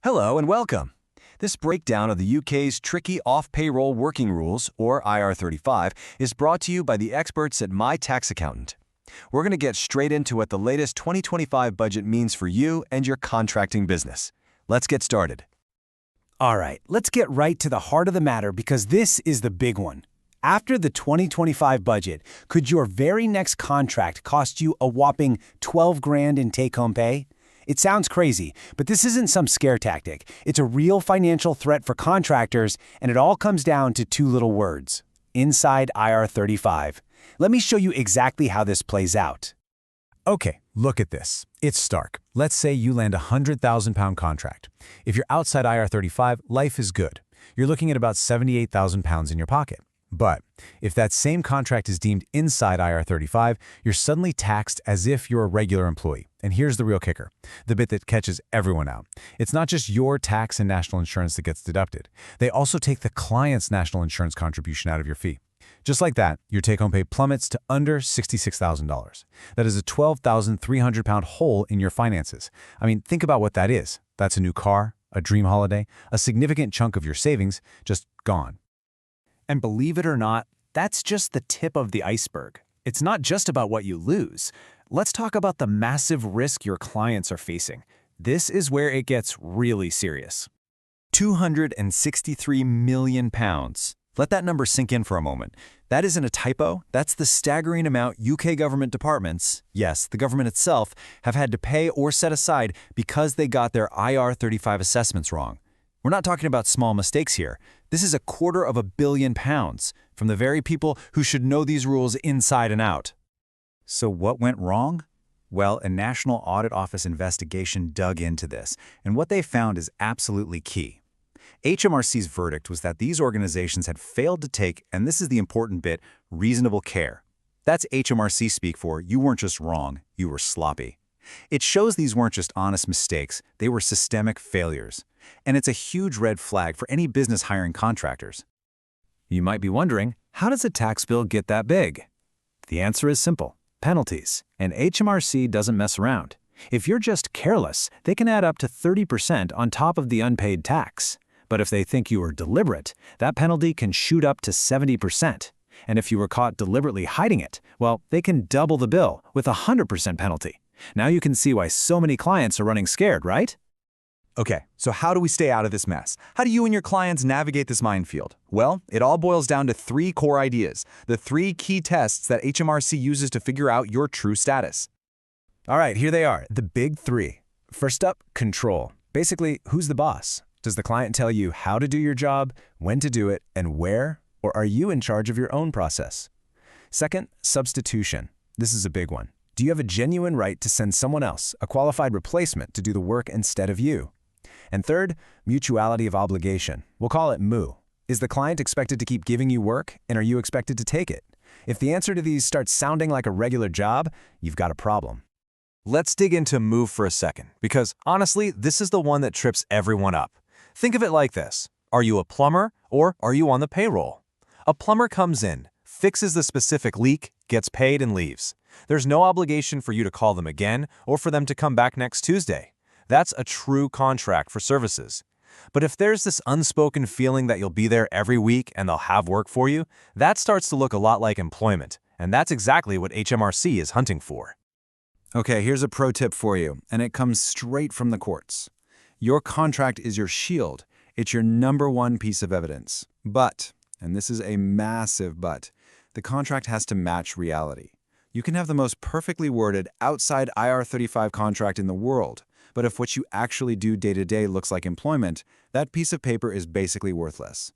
Hello and welcome. This breakdown of the UK's tricky off-payroll working rules, or IR35, is brought to you by the experts at My Tax Accountant. We're going to get straight into what the latest 2025 budget means for you and your contracting business. Let's get started. All right, let's get right to the heart of the matter because this is the big one. After the 2025 budget, could your very next contract cost you a whopping 12 grand in take-home pay? It sounds crazy, but this isn't some scare tactic. It's a real financial threat for contractors, and it all comes down to two little words: inside IR35. Let me show you exactly how this plays out. Okay, look at this. It's stark. Let's say you land a £100,000 contract. If you're outside IR35, life is good. You're looking at about £78,000 in your pocket. But if that same contract is deemed inside IR35, you're suddenly taxed as if you're a regular employee. And here's the real kicker, the bit that catches everyone out. It's not just your tax and national insurance that gets deducted. They also take the client's national insurance contribution out of your fee. Just like that, your take-home pay plummets to under $66,000. That is a £12,300 hole in your finances. I mean, think about what that is. That's a new car, a dream holiday, a significant chunk of your savings just gone. And believe it or not, that's just the tip of the iceberg. It's not just about what you lose. Let's talk about the massive risk your clients are facing. This is where it gets really serious. £263 million. Let that number sink in for a moment. That isn't a typo. That's the staggering amount UK government departments, yes, the government itself, have had to pay or set aside because they got their IR35 assessments wrong. We're not talking about small mistakes here. This is £250 million from the very people who should know these rules inside and out. So what went wrong? Well, a National Audit Office investigation dug into this, and what they found is absolutely key. HMRC's verdict was that these organizations had failed to take, and this is the important bit, reasonable care. That's HMRC speak for you weren't just wrong, you were sloppy. It shows these weren't just honest mistakes, they were systemic failures. And it's a huge red flag for any business hiring contractors. You might be wondering, how does a tax bill get that big? The answer is simple: penalties. And HMRC doesn't mess around. If you're just careless, they can add up to 30% on top of the unpaid tax. But if they think you were deliberate, that penalty can shoot up to 70%. And if you were caught deliberately hiding it, well, they can double the bill with a 100% penalty. Now you can see why so many clients are running scared, right? Okay, so how do we stay out of this mess? How do you and your clients navigate this minefield? Well, it all boils down to three core ideas, the three key tests that HMRC uses to figure out your true status. All right, here they are, the big three. First up, control. Basically, who's the boss? Does the client tell you how to do your job, when to do it, and where? Or are you in charge of your own process? Second, substitution. This is a big one. Do you have a genuine right to send someone else, a qualified replacement, to do the work instead of you? And third, mutuality of obligation. We'll call it MU. Is the client expected to keep giving you work, and are you expected to take it? If the answer to these starts sounding like a regular job, you've got a problem. Let's dig into MU for a second, because honestly, this is the one that trips everyone up. Think of it like this. Are you a plumber, or are you on the payroll? A plumber comes in, fixes the specific leak, gets paid, and leaves. There's no obligation for you to call them again or for them to come back next Tuesday. That's a true contract for services. But if there's this unspoken feeling that you'll be there every week and they'll have work for you, that starts to look a lot like employment, and that's exactly what HMRC is hunting for. Okay, here's a pro tip for you, and it comes straight from the courts. Your contract is your shield. It's your #1 piece of evidence. But, and this is a massive but, the contract has to match reality. You can have the most perfectly worded outside IR35 contract in the world, but if what you actually do day-to-day looks like employment, that piece of paper is basically worthless.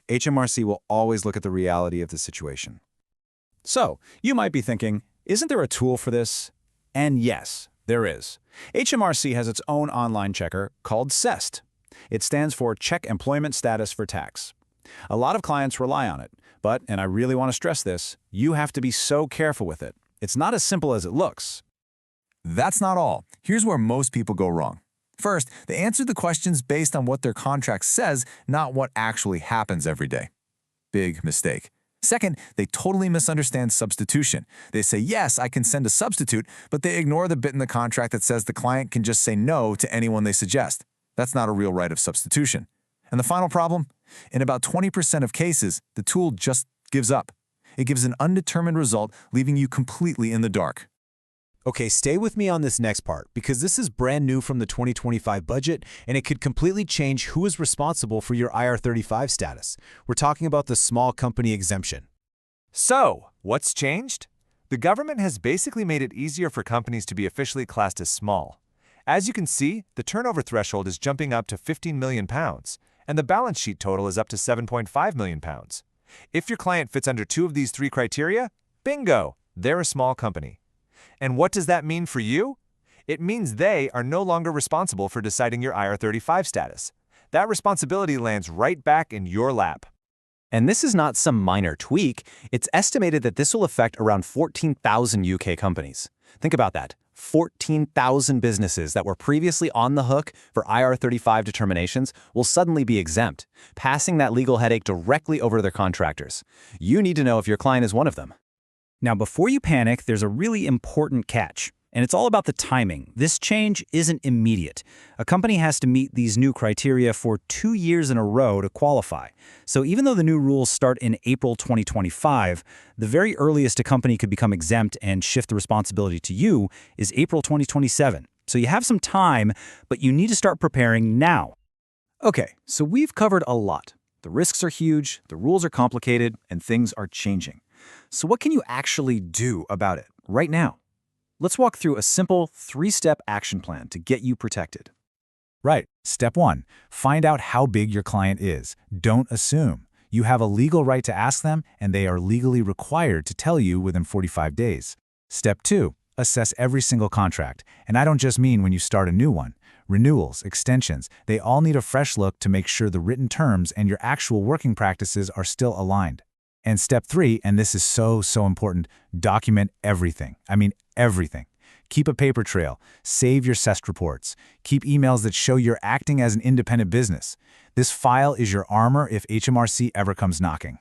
HMRC will always look at the reality of the situation. So, you might be thinking, isn't there a tool for this? And yes, there is. HMRC has its own online checker called CEST. It stands for Check Employment Status for Tax. A lot of clients rely on it, but, and I really want to stress this, you have to be so careful with it. It's not as simple as it looks. That's not all. Here's where most people go wrong. First, they answer the questions based on what their contract says, not what actually happens every day. Big mistake. Second, they totally misunderstand substitution. They say, yes, I can send a substitute, but they ignore the bit in the contract that says the client can just say no to anyone they suggest. That's not a real right of substitution. And the final problem? In about 20% of cases, the tool just gives up. It gives an undetermined result, leaving you completely in the dark. Okay, stay with me on this next part, because this is brand new from the 2025 budget, and it could completely change who is responsible for your IR35 status. We're talking about the small company exemption. So, what's changed? The government has basically made it easier for companies to be officially classed as small. As you can see, the turnover threshold is jumping up to £15 million, and the balance sheet total is up to £7.5 million. If your client fits under 2 of these 3 criteria, bingo, they're a small company. And what does that mean for you? It means they are no longer responsible for deciding your IR35 status. That responsibility lands right back in your lap. And this is not some minor tweak. It's estimated that this will affect around 14,000 UK companies. Think about that. 14,000 businesses that were previously on the hook for IR35 determinations will suddenly be exempt, passing that legal headache directly over to their contractors. You need to know if your client is one of them. Now, before you panic, there's a really important catch, and it's all about the timing. This change isn't immediate. A company has to meet these new criteria for 2 years in a row to qualify. So even though the new rules start in April 2025, the very earliest a company could become exempt and shift the responsibility to you is April 2027. So you have some time, but you need to start preparing now. Okay, so we've covered a lot. The risks are huge, the rules are complicated, and things are changing. So what can you actually do about it right now? Let's walk through a simple 3-step action plan to get you protected. Right. Step 1. Find out how big your client is. Don't assume. You have a legal right to ask them, and they are legally required to tell you within 45 days. Step 2. Assess every single contract. And I don't just mean when you start a new one. Renewals, extensions, they all need a fresh look to make sure the written terms and your actual working practices are still aligned. And step 3, and this is so important, document everything. I mean everything. Keep a paper trail. Save your CEST reports. Keep emails that show you're acting as an independent business. This file is your armor if HMRC ever comes knocking.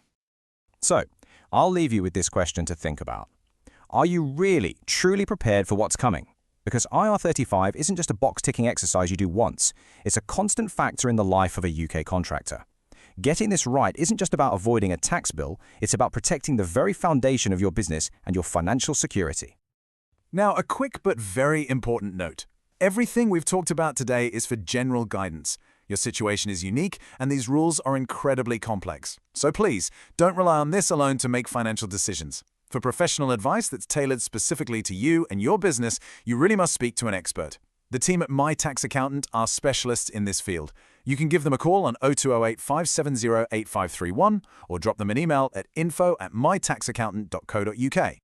So, I'll leave you with this question to think about. Are you really, truly prepared for what's coming? Because IR35 isn't just a box-ticking exercise you do once. It's a constant factor in the life of a UK contractor. Getting this right isn't just about avoiding a tax bill, it's about protecting the very foundation of your business and your financial security. Now, a quick but very important note. Everything we've talked about today is for general guidance. Your situation is unique, and these rules are incredibly complex. So please, don't rely on this alone to make financial decisions. For professional advice that's tailored specifically to you and your business, you really must speak to an expert. The team at My Tax Accountant are specialists in this field. You can give them a call on 0208 570 8531 or drop them an email at info@mytaxaccountant.co.uk.